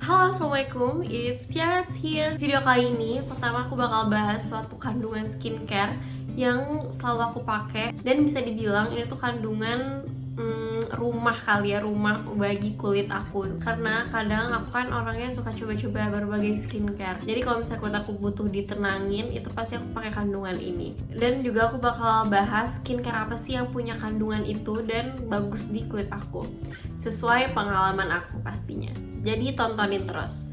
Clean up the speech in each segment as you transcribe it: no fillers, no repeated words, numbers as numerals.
Halo, assalamualaikum, it's Tiara here. Video kali ini, pertama aku bakal bahas suatu kandungan skincare yang selalu aku pakai dan bisa dibilang ini tuh kandungan rumah kali ya, rumah bagi kulit aku. Karena kadang aku kan orangnya suka coba-coba berbagai skincare. Jadi kalau misalnya kulit aku butuh ditenangin, itu pasti aku pakai kandungan ini. Dan juga aku bakal bahas skincare apa sih yang punya kandungan itu dan bagus di kulit aku, sesuai pengalaman aku pastinya. Jadi tontonin terus.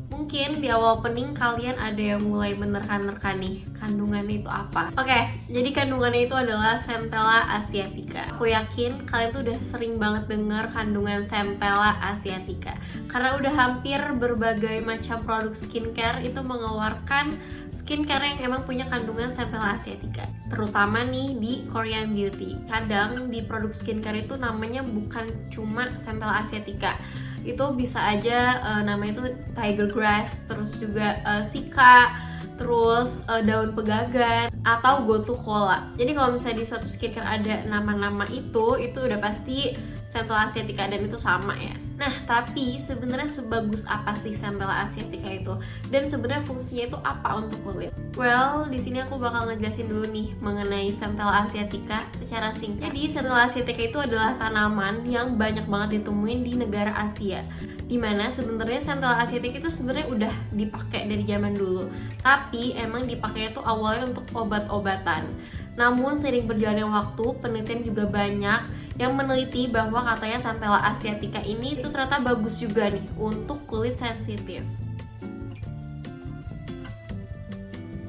Mungkin di awal opening kalian ada yang mulai menerka-nerka nih, kandungannya itu apa? Oke, jadi kandungannya itu adalah Centella asiatica. Aku yakin kalian tuh udah sering banget dengar kandungan Centella asiatica, karena udah hampir berbagai macam produk skincare itu mengeluarkan skincare yang emang punya kandungan Centella asiatica, terutama nih di Korean Beauty. Kadang di produk skincare itu namanya bukan cuma Centella asiatica, itu bisa aja namanya itu tiger grass, terus juga sika, terus daun pegagan atau gotu kola. Jadi kalau misalnya di suatu skincare ada nama-nama itu udah pasti Centella asiatica dan itu sama ya. Nah, tapi sebenarnya sebagus apa sih Centella asiatica itu? Dan sebenarnya fungsinya itu apa untuk kulit? Well, di sini aku bakal ngejelasin dulu nih mengenai Centella asiatica secara singkat. Jadi Centella asiatica itu adalah tanaman yang banyak banget ditemuin di negara Asia. Dimana sebenarnya Centella asiatica itu sebenarnya udah dipakai dari zaman dulu. Tapi emang dipakainya itu awalnya untuk obat-obatan. Namun seiring berjalannya waktu, penelitian juga banyak yang meneliti bahwa katanya Centella asiatica ini itu ternyata bagus juga nih untuk kulit sensitif.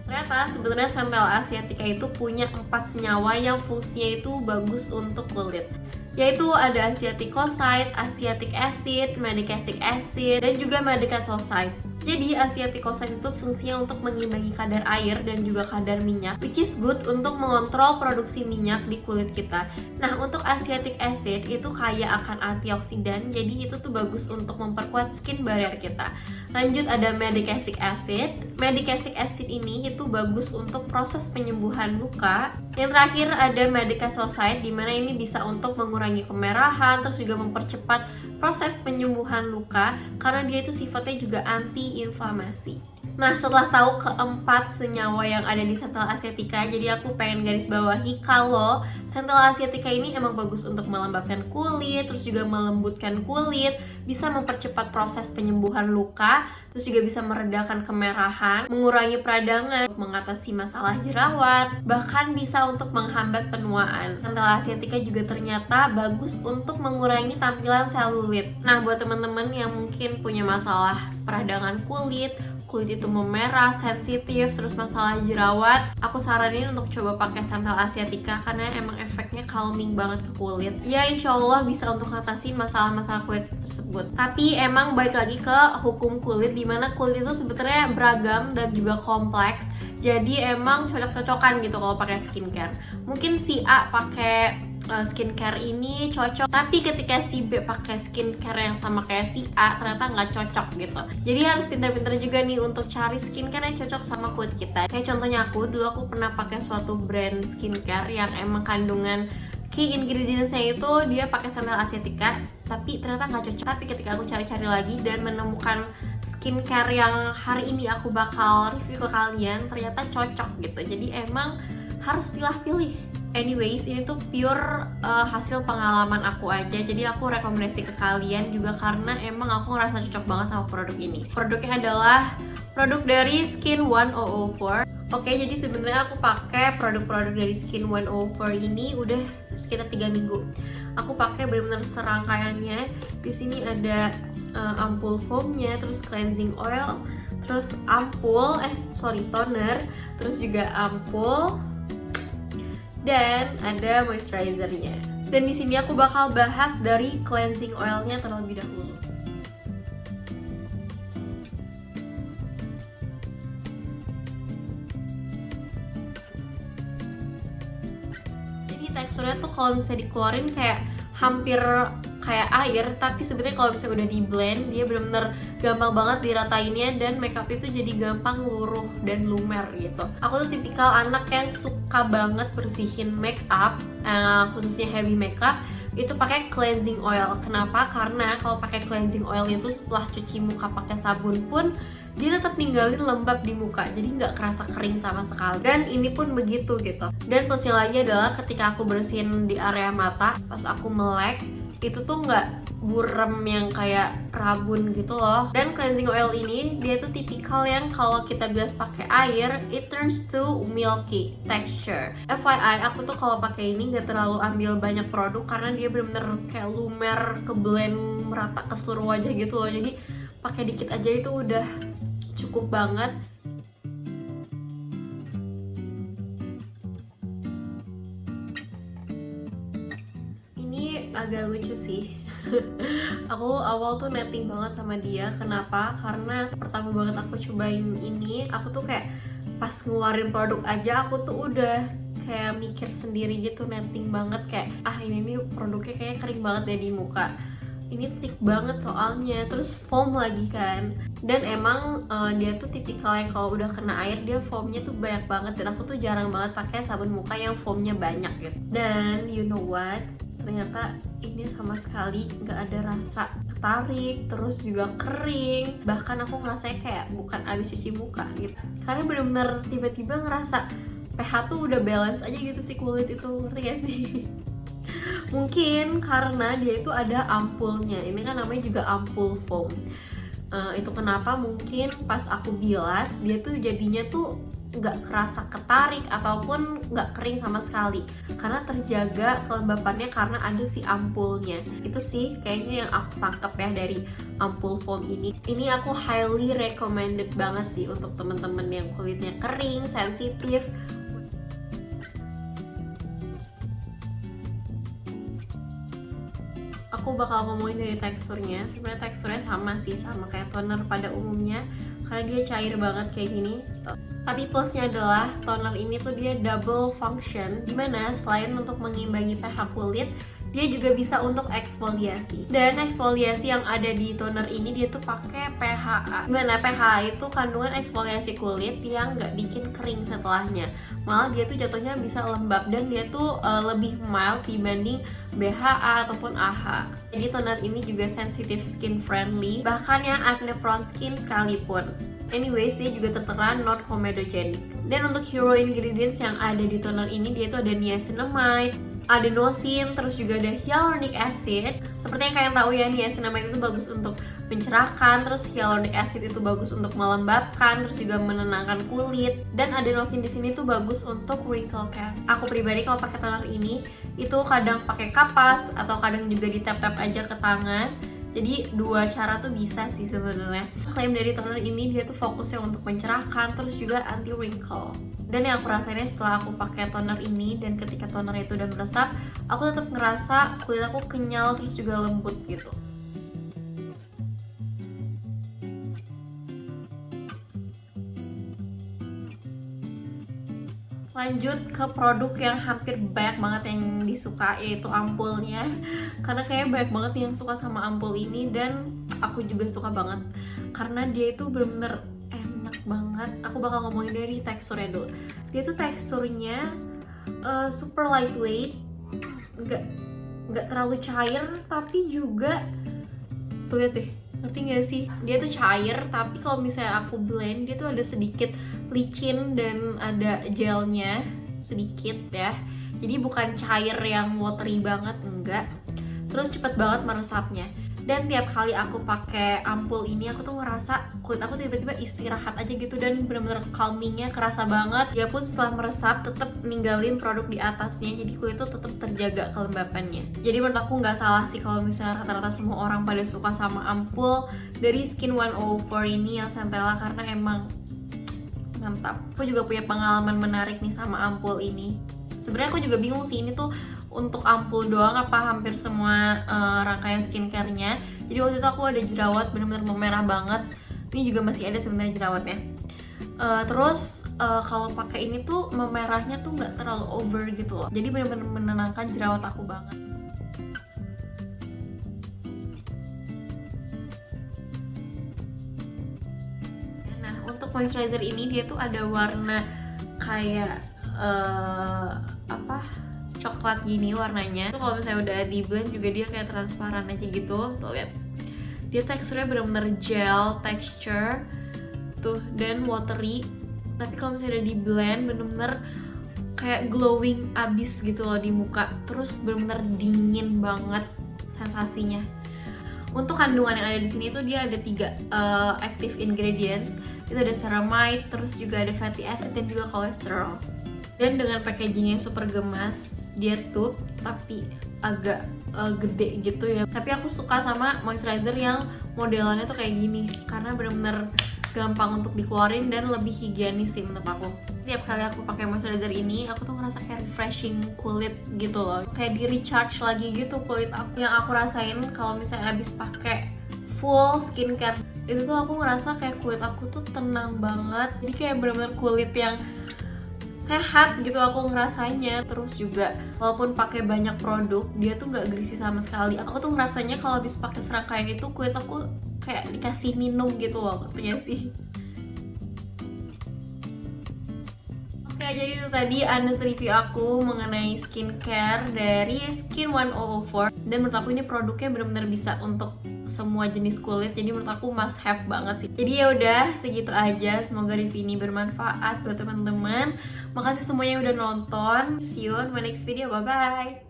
Ternyata sebenarnya Centella asiatica itu punya 4 senyawa yang fungsinya itu bagus untuk kulit, yaitu ada asiaticoside, acetic acid, medicacic acid, dan juga medicaoside. Jadi asiaticoside itu fungsinya untuk mengimbangi kadar air dan juga kadar minyak, which is good untuk mengontrol produksi minyak di kulit kita. Nah, untuk acetic acid itu kaya akan antioksidan, jadi itu tuh bagus untuk memperkuat skin barrier kita. Lanjut ada medicacic acid. Medicacic acid ini itu bagus untuk proses penyembuhan luka. Yang terakhir ada medicaoside, dimana ini bisa untuk mengurangi kemerahan, terus juga mempercepat proses penyembuhan luka karena dia itu sifatnya juga anti-inflamasi. Nah, setelah tahu keempat senyawa yang ada di Centella asiatica, jadi aku pengen garis bawahi kalau Centella asiatica ini emang bagus untuk melembabkan kulit, terus juga melembutkan kulit, bisa mempercepat proses penyembuhan luka, terus juga bisa meredakan kemerahan, mengurangi peradangan, mengatasi masalah jerawat, bahkan bisa untuk menghambat penuaan. Centella asiatica juga ternyata bagus untuk mengurangi tampilan selulit. Nah, buat teman-teman yang mungkin punya masalah peradangan kulit itu memerah, sensitif, terus masalah jerawat, aku saranin untuk coba pakai Centella asiatica karena emang efeknya calming banget ke kulit. Ya, insya Allah bisa untuk ngatasin masalah-masalah kulit tersebut. Tapi emang balik lagi ke hukum kulit, dimana kulit itu sebetulnya beragam dan juga kompleks. Jadi emang cocok-cocokan gitu kalau pakai skincare. Mungkin si A pakai skincare ini cocok, tapi ketika si B pakai skincare yang sama kayak si A ternyata nggak cocok gitu. Jadi harus pintar-pintar juga nih untuk cari skincare yang cocok sama kulit kita. Kayak contohnya dulu aku pernah pakai suatu brand skincare yang emang kandungan key ingredients-nya itu dia pakai Centella asiatica, tapi ternyata nggak cocok. Tapi ketika aku cari-cari lagi dan menemukan skincare yang hari ini aku bakal review ke kalian, ternyata cocok gitu. Jadi emang harus pilih-pilih. Anyways, ini tuh pure hasil pengalaman aku aja, jadi aku rekomendasi ke kalian juga karena emang aku ngerasa cocok banget sama produk ini. Produknya adalah produk dari Skin 1004. Oke, jadi sebenarnya aku pakai produk-produk dari Skin 1004 ini udah sekitar 3 minggu. Aku pakai benar-benar serangkaiannya. Di sini ada ampul foamnya, terus cleansing oil, terus toner, terus juga ampul, dan ada moisturizernya. Dan di sini aku bakal bahas dari cleansing oilnya terlebih dahulu. Jadi teksturnya tuh kalau misalnya dikeluarin kayak hampir kayak air, tapi sebenarnya kalau misalnya udah di blend dia benar-benar gampang banget diratainnya dan makeup itu jadi gampang luruh dan lumer gitu. Aku tuh tipikal anak yang suka banget bersihin makeup, khususnya heavy makeup itu pakai cleansing oil. Kenapa? Karena kalau pakai cleansing oil itu setelah cuci muka pakai sabun pun dia tetap ninggalin lembab di muka, jadi nggak kerasa kering sama sekali. Dan ini pun begitu gitu. Dan plusnya lagi adalah ketika aku bersihin di area mata, pas aku melek itu tuh nggak burem yang kayak rabun gitu loh. Dan cleansing oil ini dia tuh tipikal yang kalau kita bilas pakai air, it turns to milky texture. FYI, aku tuh kalau pakai ini nggak terlalu ambil banyak produk karena dia bener-bener kayak lumer, ke blend merata ke seluruh wajah gitu loh. Jadi pakai dikit aja itu udah cukup banget. Ini agak lucu sih. Aku awal tuh netting banget sama dia. Kenapa? Karena pertama banget aku cobain ini, aku tuh kayak pas ngeluarin produk aja aku tuh udah kayak mikir sendiri gitu, netting banget kayak ini nih produknya kayak kering banget deh di muka. Ini thick banget soalnya, terus foam lagi kan. Dan emang dia tuh tipikal yang kalau udah kena air dia foamnya tuh banyak banget, dan aku tuh jarang banget pakai sabun muka yang foamnya banyak gitu. Dan you know what? Ternyata ini sama sekali nggak ada rasa ketarik, terus juga kering. Bahkan aku ngerasanya kayak bukan abis cuci muka gitu. Karena bener-bener tiba-tiba ngerasa pH tuh udah balance aja gitu sih kulit itu, ngerti gak sih? Mungkin karena dia itu ada ampulnya. Ini kan namanya juga ampul foam. Itu kenapa mungkin pas aku bilas dia tuh jadinya tuh nggak kerasa ketarik ataupun nggak kering sama sekali, karena terjaga kelembapannya karena ada si ampulnya. Itu sih kayaknya yang aku tangkap ya dari ampul foam ini. Ini aku highly recommended banget sih untuk temen-temen yang kulitnya kering, sensitif. Aku bakal ngomongin dari teksturnya. Sebenarnya teksturnya sama sih, sama kayak toner pada umumnya, karena dia cair banget kayak gini. Tapi plusnya adalah toner ini tuh dia double function, dimana selain untuk mengimbangi pH kulit, dia juga bisa untuk eksfoliasi. Dan eksfoliasi yang ada di toner ini dia tuh pakai PHA. Dimana PHA itu kandungan eksfoliasi kulit yang nggak bikin kering setelahnya. Malah dia tuh jatuhnya bisa lembab, dan dia tuh lebih mild dibanding BHA ataupun AHA. Jadi toner ini juga sensitive skin friendly, bahkan yang acne prone skin sekalipun. Anyways, dia juga tertera not comedogenic. Dan untuk hero ingredients yang ada di toner ini, dia tuh ada niacinamide, adenosine, terus juga ada hyaluronic acid. Seperti yang kalian tahu ya, niacinamide itu bagus untuk mencerahkan, terus hyaluronic acid itu bagus untuk melembabkan, terus juga menenangkan kulit. Dan adenosine di sini tuh bagus untuk wrinkle cap. Aku pribadi kalau pakai toner ini itu kadang pakai kapas atau kadang juga di tap-tap aja ke tangan. Jadi dua cara tuh bisa sih sebenarnya. Klaim dari toner ini dia tuh fokusnya untuk mencerahkan, terus juga anti wrinkle. Dan yang aku rasainnya setelah aku pakai toner ini, dan ketika toner itu udah meresap, aku tetap ngerasa kulit aku kenyal terus juga lembut gitu. Lanjut ke produk yang hampir banyak banget yang disuka, yaitu ampulnya. Karena kayaknya banyak banget yang suka sama ampul ini, dan aku juga suka banget karena dia itu bener-bener enak banget. Aku bakal ngomongin dari teksturnya dulu. Dia tuh teksturnya super lightweight, nggak terlalu cair, tapi juga tuh lihat deh, ngerti gak sih? Dia tuh cair, tapi kalau misalnya aku blend dia tuh ada sedikit licin dan ada gelnya sedikit ya. Jadi bukan cair yang watery banget, enggak. Terus cepet banget meresapnya. Dan tiap kali aku pakai ampul ini, aku tuh ngerasa kulit aku tiba-tiba istirahat aja gitu, dan bener-bener calmingnya kerasa banget. Dia pun setelah meresap tetap ninggalin produk di atasnya, jadi kulit tuh tetap terjaga kelembapannya. Jadi menurut aku nggak salah sih kalau misalnya rata-rata semua orang pada suka sama ampul dari Skin 104 ini yang Centella, karena emang mantap. Aku juga punya pengalaman menarik nih sama ampul ini. Sebenarnya aku juga bingung sih, ini tuh untuk ampul doang apa hampir semua rangkaian skincare-nya. Jadi waktu itu aku ada jerawat benar-benar memerah banget. Ini juga masih ada sebenarnya jerawatnya. Terus kalau pakai ini tuh memerahnya tuh nggak terlalu over gitu loh. Jadi benar-benar menenangkan jerawat aku banget. Nah, untuk moisturizer ini dia tuh ada warna kayak coklat gini warnanya. Tuh kalau misalnya udah di blend juga dia kayak transparan aja gitu. Tuh lihat, dia teksturnya bener-bener gel texture tuh dan watery. Tapi kalau misalnya udah di blend bener-bener kayak glowing abis gitu loh di muka. Terus bener-bener dingin banget sensasinya. Untuk kandungan yang ada di sini tuh dia ada 3 active ingredients. Itu ada ceramide, terus juga ada fatty acid dan juga kolesterol. Dan dengan packaging yang super gemas, dia tuh tapi agak gede gitu ya. Tapi aku suka sama moisturizer yang modelannya tuh kayak gini karena bener-bener gampang untuk dikeluarin dan lebih higienis sih menurut aku. Tiap kali aku pakai moisturizer ini, aku tuh ngerasa kayak refreshing kulit gitu loh. Kayak di recharge lagi gitu kulit aku. Yang aku rasain kalau misalnya abis pakai full skincare itu tuh aku ngerasa kayak kulit aku tuh tenang banget. Jadi kayak bener-bener kulit yang sehat gitu aku ngerasanya. Terus juga walaupun pakai banyak produk, dia tuh nggak greasy sama sekali. Aku tuh ngerasanya kalau habis pakai serangkaian itu kulit aku kayak dikasih minum gitu loh, katanya sih. Oke, jadi itu tadi honest review aku mengenai skincare dari Skin 1004. Dan menurut aku ini produknya benar-benar bisa untuk semua jenis kulit, jadi menurut aku must have banget sih. Jadi ya udah segitu aja, semoga review ini bermanfaat buat teman-teman. Makasih semuanya yang udah nonton. See you on my next video, bye bye.